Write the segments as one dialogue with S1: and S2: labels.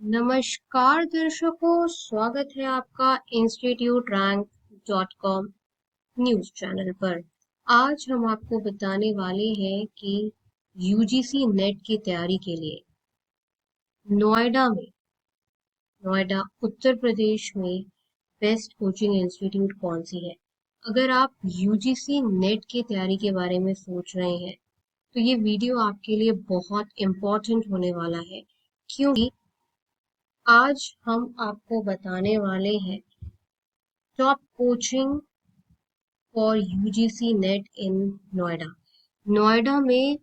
S1: नमस्कार दर्शकों, स्वागत है आपका institute rank dot com news channel पर। आज हम आपको बताने वाले हैं कि यूजीसी नेट की तैयारी के लिए नोएडा उत्तर प्रदेश में बेस्ट कोचिंग इंस्टीट्यूट कौन सी है। अगर आप यूजीसी नेट की तैयारी के बारे में सोच रहे हैं तो ये वीडियो आपके लिए बहुत इम्पोर्टेंट होने वाला है, क्योंकि आज हम आपको बताने वाले हैं top coaching for UGC NET in Noida. Noida में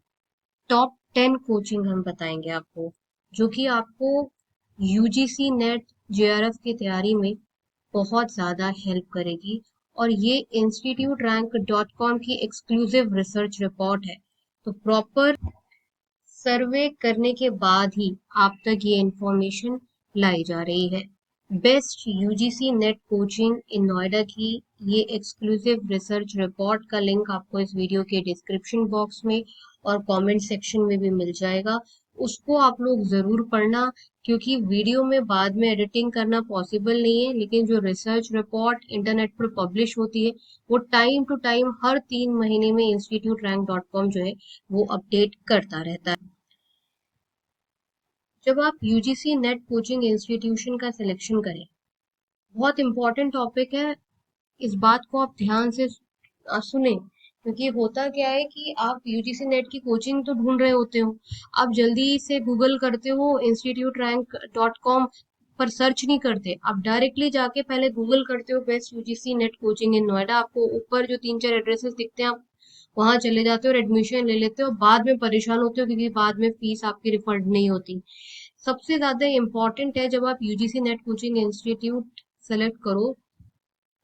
S1: टॉप 10 कोचिंग हम बताएंगे आपको, जो कि आपको यूजीसी नेट जेआरएफ की तैयारी में बहुत ज़्यादा हेल्प करेगी। और ये इंस्टीट्यूट रैंक डॉट कॉम की एक्सक्लूसिव रिसर्च रिपोर्ट है, तो प्रॉपर सर्वे करने के बाद ही आप तक ये इंफॉर्मेशन लाई जा रही है। बेस्ट यूजीसी नेट कोचिंग इन नोएडा की ये एक्सक्लूसिव रिसर्च रिपोर्ट का लिंक आपको इस वीडियो के डिस्क्रिप्शन बॉक्स में और कमेंट सेक्शन में भी मिल जाएगा। उसको आप लोग जरूर पढ़ना, क्योंकि वीडियो में बाद में एडिटिंग करना पॉसिबल नहीं है, लेकिन जो रिसर्च रिपोर्ट इंटरनेट पर पब्लिश होती है वो टाइम टू टाइम हर 3 महीने में इंस्टीट्यूट रैंक डॉट कॉम जो है वो अपडेट करता रहता है। जब आप यूजीसी नेट कोचिंग इंस्टीट्यूशन का सिलेक्शन करें, बहुत इंपॉर्टेंट टॉपिक है, इस बात को आप ध्यान से सुने, क्योंकि होता क्या है कि आप यूजीसी नेट की कोचिंग तो ढूंढ रहे होते हो, आप जल्दी से गूगल करते हो, इंस्टीट्यूट रैंक डॉट कॉम पर सर्च नहीं करते, आप डायरेक्टली जाके पहले गूगल करते हो बेस्ट यूजीसी नेट कोचिंग इन नोएडा। आपको ऊपर जो 3-4 एड्रेसेस दिखते हैं, आप वहां चले जाते हो और एडमिशन ले लेते हो, बाद में परेशान होते हो क्योंकि बाद में फीस आपकी रिफंड नहीं होती। सबसे ज्यादा इम्पोर्टेंट है, जब आप UGC net coaching institute select करो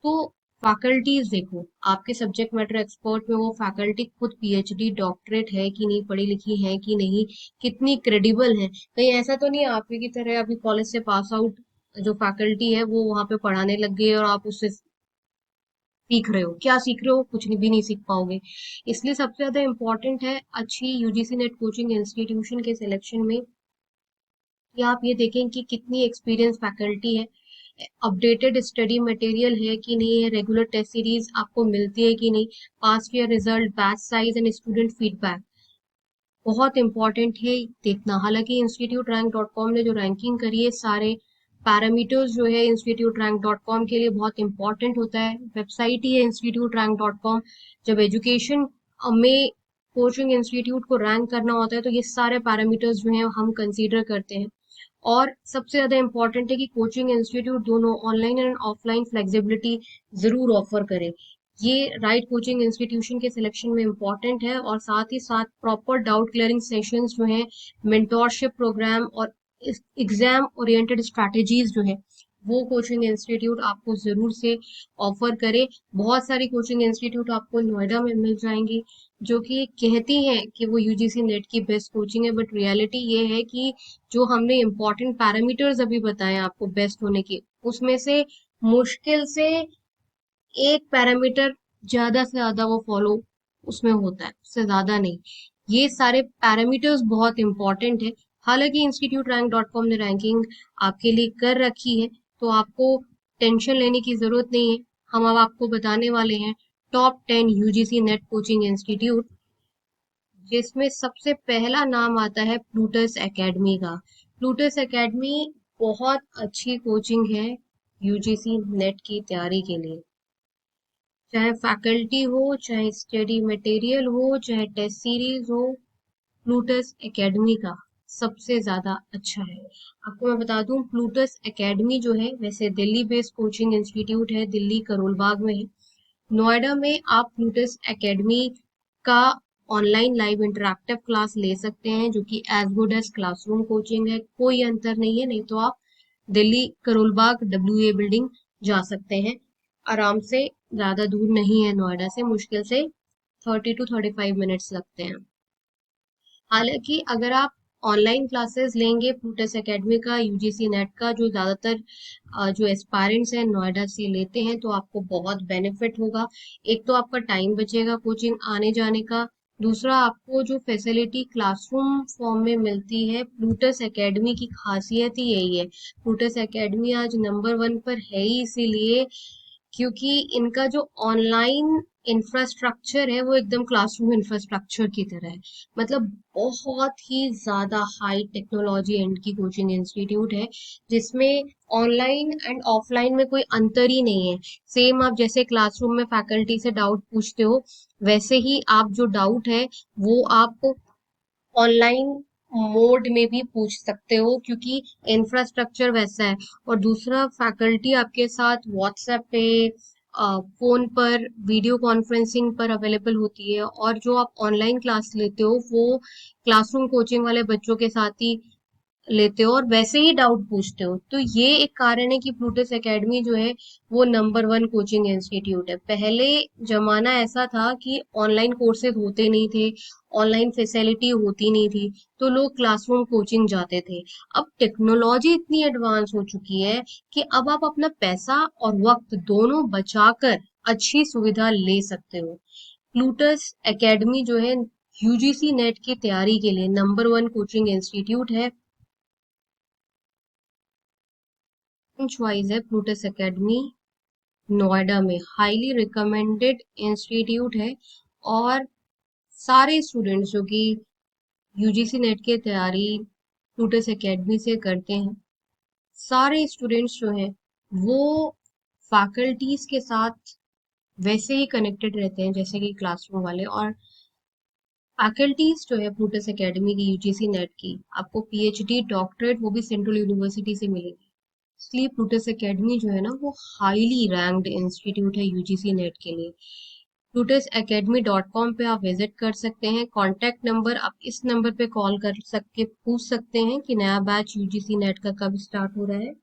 S1: तो फैकल्टीज देखो, आपके सब्जेक्ट मैटर एक्सपर्ट में वो फैकल्टी खुद पीएचडी डॉक्टरेट है कि नहीं, पढ़ी लिखी है कि नहीं, कितनी क्रेडिबल है। कहीं ऐसा तो नहीं आप ही की तरह अभी कॉलेज से पास आउट जो फैकल्टी है वो वहां पे पढ़ाने लग गई और आप उससे सीख रहे हो, क्या सीख रहे हो, कुछ नहीं भी नहीं सीख पाओगे। इसलिए सबसे ज्यादा इम्पोर्टेंट है अच्छी यूजीसी नेट कोचिंग इंस्टीट्यूशन के सिलेक्शन में कि आप ये देखें कि कितनी एक्सपीरियंस फैकल्टी है, अपडेटेड स्टडी मटेरियल है कि नहीं है, रेगुलर टेस्ट सीरीज आपको मिलती है कि नहीं, past year result, batch size and student feedback बहुत इंपॉर्टेंट है देखना। हालांकि इंस्टीट्यूट रैंक डॉट कॉम ने जो रैंकिंग करी है, सारे पैरामीटर्स जो है इंस्टीट्यूट रैंक डॉट कॉम के लिए बहुत इंपॉर्टेंट होता है। वेबसाइट ही है इंस्टीट्यूट रैंक डॉट कॉम। जब एजुकेशन में कोचिंग इंस्टीट्यूट को रैंक करना होता है तो ये सारे पैरामीटर्स जो है हम कंसीडर करते हैं। और सबसे ज्यादा इम्पोर्टेंट है कि कोचिंग इंस्टीट्यूट दोनों ऑनलाइन एंड ऑफलाइन फ्लेक्सिबिलिटी जरूर ऑफर करे। ये राइट कोचिंग इंस्टीट्यूशन के सिलेक्शन में इम्पोर्टेंट है, और साथ ही साथ प्रॉपर डाउट क्लियरिंग सेशंस जो है, मेंटोरशिप प्रोग्राम और एग्जाम ओरिएंटेड स्ट्रैटेजीज जो है वो कोचिंग इंस्टीट्यूट आपको जरूर से ऑफर करे। बहुत सारी कोचिंग इंस्टीट्यूट आपको नोएडा में मिल जाएंगी जो कि कहती हैं कि वो यूजीसी नेट की बेस्ट कोचिंग है, बट रियलिटी ये है कि जो हमने इम्पोर्टेंट पैरामीटर्स अभी बताए आपको बेस्ट होने के, उसमें से मुश्किल से एक पैरामीटर ज्यादा से ज्यादा वो फॉलो उसमें होता है, उससे ज्यादा नहीं। ये सारे पैरामीटर्स बहुत इंपॉर्टेंट है। हालांकि इंस्टीट्यूट रैंक डॉट कॉम ने रैंकिंग आपके लिए कर रखी है, तो आपको टेंशन लेने की जरूरत नहीं है। हम अब आपको बताने वाले हैं top 10 UGC net coaching institute, जिसमें सबसे पहला नाम आता है प्लूटस एकेडमी का। प्लूटस एकेडमी बहुत अच्छी कोचिंग है यूजीसी नेट की तैयारी के लिए, चाहे फैकल्टी हो, चाहे स्टडी मटेरियल हो, चाहे टेस्ट सीरीज हो, प्लूटस एकेडमी का सबसे ज्यादा अच्छा है। आपको मैं बता दूं, प्लूटस एकेडमी जो है वैसे दिल्ली बेस्ड कोचिंग इंस्टीट्यूट है, दिल्ली करोल बाग में है। नोएडा में आप प्लूटस एकेडमी का ऑनलाइन लाइव इंटरैक्टिव क्लास ले सकते हैं, जो कि as good as classroom coaching है, कोई अंतर नहीं है। नहीं तो आप दिल्ली करोल बाग WA बिल्डिंग जा सकते हैं आराम से, ज्यादा दूर नहीं है नोएडा से, मुश्किल से 30 to 35 मिनट्स लगते हैं। हालांकि अगर आप ऑनलाइन क्लासेस लेंगे प्लूटस एकेडमी का, यूजीसी नेट का, जो ज्यादातर जो एस्पायरेंट्स हैं नोएडा से लेते हैं, तो आपको बहुत बेनिफिट होगा। एक तो आपका टाइम बचेगा कोचिंग आने जाने का, दूसरा, आपको जो फैसिलिटी क्लासरूम फॉर्म में मिलती है, प्लूटस एकेडमी की खासियत ही यही है। प्लूटस एकेडमी आज नंबर वन पर है ही इसीलिए क्योंकि इनका जो ऑनलाइन इंफ्रास्ट्रक्चर है वो एकदम क्लासरूम इंफ्रास्ट्रक्चर की तरह है। मतलब बहुत ही ज्यादा हाई टेक्नोलॉजी एंड की कोचिंग इंस्टीट्यूट है, जिसमें ऑनलाइन एंड ऑफलाइन में कोई अंतर ही नहीं है। सेम आप जैसे क्लासरूम में फैकल्टी से डाउट पूछते हो, वैसे ही आप जो डाउट है वो आप ऑनलाइन मोड में भी पूछ सकते हो, क्योंकि इंफ्रास्ट्रक्चर वैसा है। और दूसरा, फैकल्टी आपके साथ व्हाट्सएप पे, फोन पर, वीडियो कॉन्फ्रेंसिंग पर अवेलेबल होती है। और जो आप ऑनलाइन क्लास लेते हो वो क्लासरूम कोचिंग वाले बच्चों के साथ ही लेते हो और वैसे ही डाउट पूछते हो। तो ये एक कारण है कि प्लूटस एकेडमी जो है वो नंबर वन कोचिंग इंस्टीट्यूट है। पहले जमाना ऐसा था कि ऑनलाइन कोर्सेज होते नहीं थे, ऑनलाइन फैसिलिटी होती नहीं थी, तो लोग क्लासरूम कोचिंग जाते थे। अब टेक्नोलॉजी इतनी एडवांस हो चुकी है कि अब आप अपना पैसा और वक्त दोनों बचाकर अच्छी सुविधा ले सकते हो। प्लूटस एकेडमी जो है यूजीसी नेट की तैयारी के लिए नंबर वन कोचिंग इंस्टीट्यूट है। चॉइस है प्लूटस एकेडमी, नोएडा में हाईली रिकमेंडेड इंस्टीट्यूट है। और सारे स्टूडेंट्स जो कि यूजीसी नेट की तैयारी प्लूटस एकेडमी से करते हैं, सारे स्टूडेंट्स जो हैं वो फैकल्टीज के साथ वैसे ही कनेक्टेड रहते हैं जैसे कि क्लासरूम वाले। और फैकल्टीज जो है प्लूटस एकेडमी की यूजीसी नेट की, आपको पीएचडी डॉक्टरेट वो भी सेंट्रल यूनिवर्सिटी से मिलेगी। इसलिए प्लूटस एकेडमी जो है ना वो हाईली रैंक्ड इंस्टीट्यूट है यूजीसी नेट के लिए। plutusacademy.com पे आप विजिट कर सकते हैं। कॉन्टैक्ट नंबर आप इस नंबर पे कॉल कर सकके पूछ सकते हैं कि नया बैच यूजीसी नेट का कब स्टार्ट हो रहा है।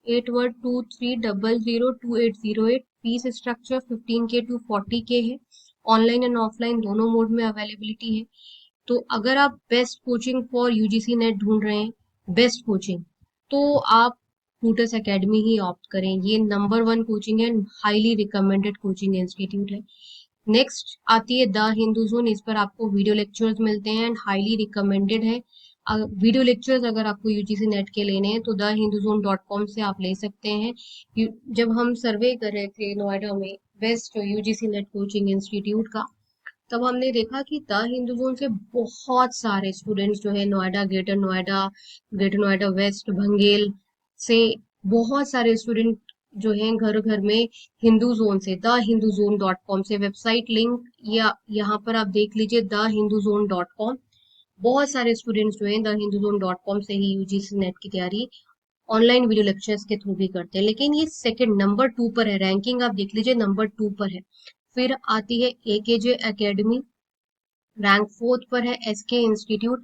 S1: 8123002808। Fees structure 15K to 40K है। ऑनलाइन एंड ऑफलाइन दोनों मोड में अवेलेबिलिटी है। तो अगर आप best coaching for UGC net ढूंढ रहे हैं, बेस्ट कोचिंग, तो आप प्लूटस एकेडमी ही ऑप्ट करें। ये नंबर वन कोचिंग है, हाईली रिकमेंडेड कोचिंग इंस्टीट्यूट है। नेक्स्ट आती है द हिंदू जोन। इस पर आपको वीडियो लेक्चर्स मिलते हैं एंड हाईली रिकमेंडेड है। वीडियो लेक्चर्स अगर आपको यूजीसी नेट के लेने हैं तो द हिंदू जोन .com से आप ले सकते हैं। जब हम सर्वे कर रहे थे नोएडा में best UGC net coaching institute का, तब हमने देखा कि द हिंदू जोन से बहुत सारे स्टूडेंट्स जो है Noida, greater Noida, greater Noida west, Bhangel से बहुत सारे स्टूडेंट जो हैं घर घर में हिंदू जोन से, द हिंदू जोन .com से। वेबसाइट लिंक या यहाँ पर आप देख लीजिए द हिंदू जोन .com। बहुत सारे स्टूडेंट्स जो हैं द हिंदू जोन .com से ही यूजीसी नेट की तैयारी ऑनलाइन वीडियो लेक्चर्स के थ्रू भी करते हैं। लेकिन ये सेकंड नंबर 2 पर है, रैंकिंग आप देख लीजिए नंबर 2 पर है। फिर आती है एकेजे एकेडमी, रैंक 4 पर है। एसके इंस्टीट्यूट,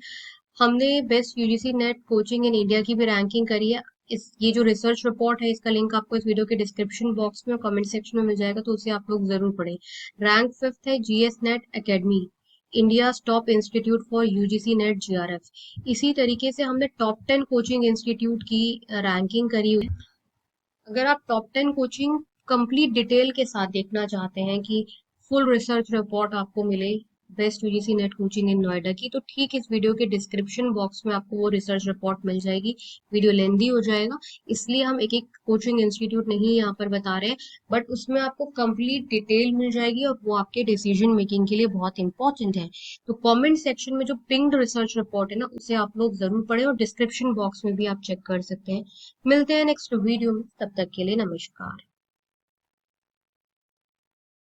S1: हमने best UGC net coaching in India की भी रैंकिंग करी है। इस ये जो रिसर्च रिपोर्ट है इसका लिंक आपको इस वीडियो के डिस्क्रिप्शन बॉक्स में और कमेंट सेक्शन में मिल जाएगा, तो उसे आप लोग जरूर पढ़ें। रैंक 5th है GS net academy, India top institute for UGC net GRF. इसी तरीके से हमने टॉप 10 कोचिंग इंस्टीट्यूट की रैंकिंग करी हुई है। अगर आप टॉप 10 कोचिंग कंप्लीट डिटेल के साथ देखना चाहते हैं कि फुल रिसर्च रिपोर्ट आपको मिले बेस्ट यूजीसी नेट कोचिंग इन नोएडा की, तो ठीक इस वीडियो के डिस्क्रिप्शन बॉक्स में आपको वो रिसर्च रिपोर्ट मिल जाएगी। वीडियो लेंदी हो जाएगा, इसलिए हम एक एक कोचिंग इंस्टीट्यूट नहीं यहाँ पर बता रहे हैं, बट उसमें आपको कंप्लीट डिटेल मिल जाएगी और वो आपके डिसीजन मेकिंग के लिए बहुत इंपॉर्टेंट है। तो कमेंट सेक्शन में जो पिंक्ड रिसर्च रिपोर्ट है ना उसे आप लोग जरूर पढ़ें और डिस्क्रिप्शन बॉक्स में भी आप चेक कर सकते हैं। मिलते हैं नेक्स्ट वीडियो में, तब तक के लिए नमस्कार।